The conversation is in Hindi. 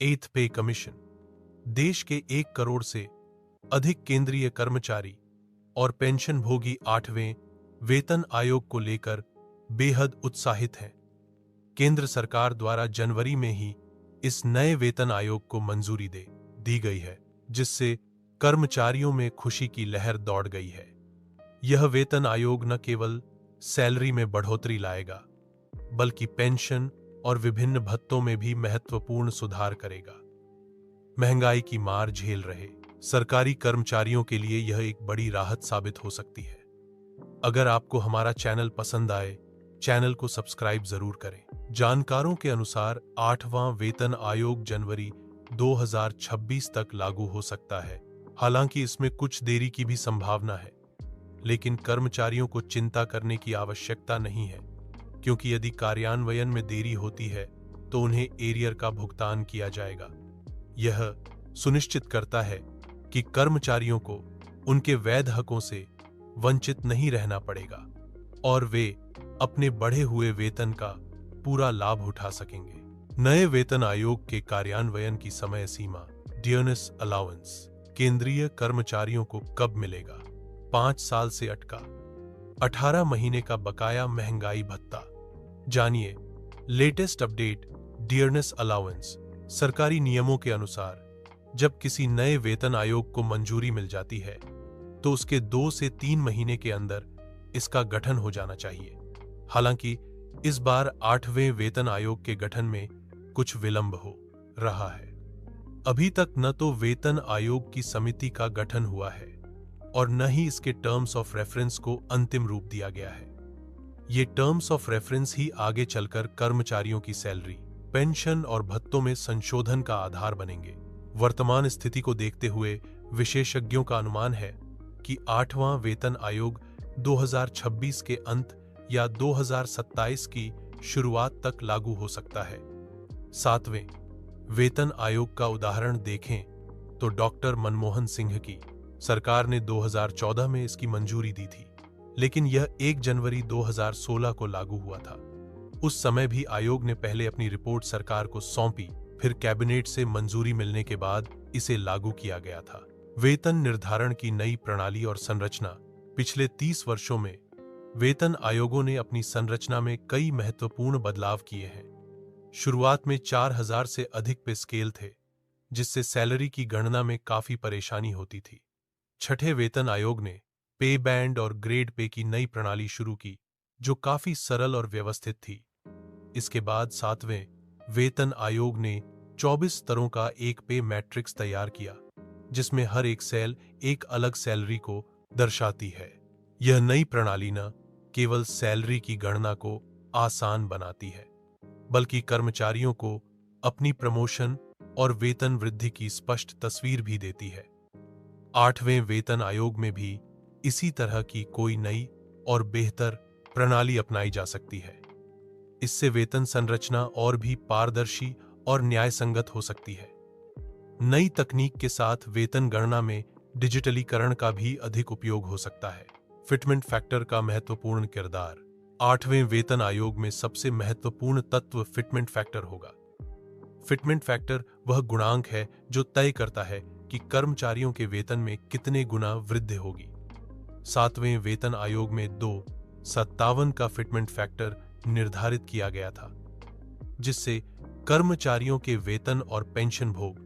एथ पे कमीशन देश के 1 करोड़ से अधिक केंद्रीय कर्मचारी और पेंशन भोगी 8वें वेतन आयोग को लेकर बेहद उत्साहित हैं। केंद्र सरकार द्वारा जनवरी में ही इस नए वेतन आयोग को मंजूरी दे दी गई है, जिससे कर्मचारियों में खुशी की लहर दौड़ गई है। यह वेतन आयोग न केवल सैलरी में बढ़ोतरी लाएगा, बल्कि पेंशन और विभिन्न भत्तों में भी महत्वपूर्ण सुधार करेगा। महंगाई की मार झेल रहे सरकारी कर्मचारियों के लिए यह एक बड़ी राहत साबित हो सकती है। अगर आपको हमारा चैनल पसंद आए, चैनल को सब्सक्राइब जरूर करें। जानकारों के अनुसार 8वां वेतन आयोग जनवरी 2026 तक लागू हो सकता है। हालांकि इसमें कुछ देरी की भी संभावना है, लेकिन कर्मचारियों को चिंता करने की आवश्यकता नहीं है, क्योंकि यदि कार्यान्वयन में देरी होती है तो उन्हें एरियर का भुगतान किया जाएगा। यह सुनिश्चित करता है कि कर्मचारियों को उनके वैध हकों से वंचित नहीं रहना पड़ेगा और वे अपने बढ़े हुए वेतन का पूरा लाभ उठा सकेंगे। नए वेतन आयोग के कार्यान्वयन की समय सीमा डियरनेस अलाउंस केंद्रीय कर्मचारियों को कब मिलेगा? 5 साल से अटका 18 महीने का बकाया महंगाई भत्ता। जानिए लेटेस्ट अपडेट डियरनेस अलाउंस। सरकारी नियमों के अनुसार जब किसी नए वेतन आयोग को मंजूरी मिल जाती है तो उसके 2 से 3 महीने के अंदर इसका गठन हो जाना चाहिए। हालांकि इस बार 8वें वेतन आयोग के गठन में कुछ विलंब हो रहा है। अभी तक न तो वेतन आयोग की समिति का गठन हुआ है और न ही इसके टर्म्स ऑफ रेफरेंस को अंतिम रूप दिया गया है। ये टर्म्स ऑफ रेफरेंस ही आगे चलकर कर्मचारियों की सैलरी, पेंशन और भत्तों में संशोधन का आधार बनेंगे। वर्तमान स्थिति को देखते हुए विशेषज्ञों का अनुमान है कि 8वां वेतन आयोग 2026 के अंत या 2027 की शुरुआत तक लागू हो सकता है। 7वें वेतन आयोग का उदाहरण देखें तो डॉक्टर मनमोहन सिंह की सरकार ने 2014 में इसकी मंजूरी दी थी, लेकिन यह 1 जनवरी 2016 को लागू हुआ था। उस समय भी आयोग ने पहले अपनी रिपोर्ट सरकार को सौंपी, फिर कैबिनेट से मंजूरी मिलने के बाद इसे लागू किया गया था। वेतन निर्धारण की नई प्रणाली और संरचना। पिछले 30 वर्षों में वेतन आयोगों ने अपनी संरचना में कई महत्वपूर्ण बदलाव किए हैं। शुरुआत में 4000 से अधिक पे स्केल थे, जिससे सैलरी की गणना में काफी परेशानी होती थी। 6ठे वेतन आयोग ने पे बैंड और ग्रेड पे की नई प्रणाली शुरू की, जो काफी सरल और व्यवस्थित थी। इसके बाद 7वें वेतन आयोग ने 24 स्तरों का एक पे मैट्रिक्स तैयार किया, जिसमें हर एक सेल एक अलग सैलरी को दर्शाती है। यह नई प्रणाली न केवल सैलरी की गणना को आसान बनाती है, बल्कि कर्मचारियों को अपनी प्रमोशन और वेतन वृद्धि की स्पष्ट तस्वीर भी देती है। 8वें वेतन आयोग में भी इसी तरह की कोई नई और बेहतर प्रणाली अपनाई जा सकती है। इससे वेतन संरचना और भी पारदर्शी और न्यायसंगत हो सकती है। नई तकनीक के साथ वेतन गणना में डिजिटलीकरण का भी अधिक उपयोग हो सकता है। फिटमेंट फैक्टर का महत्वपूर्ण किरदार। 8वें वेतन आयोग में सबसे महत्वपूर्ण तत्व फिटमेंट फैक्टर होगा। फिटमेंट फैक्टर वह गुणांक है जो तय करता है कि कर्मचारियों के वेतन में कितने गुना वृद्धि होगी। 7वें वेतन आयोग में 257 का फिटमेंट फैक्टर निर्धारित किया गया था, जिससे कर्मचारियों के वेतन और पेंशन भोग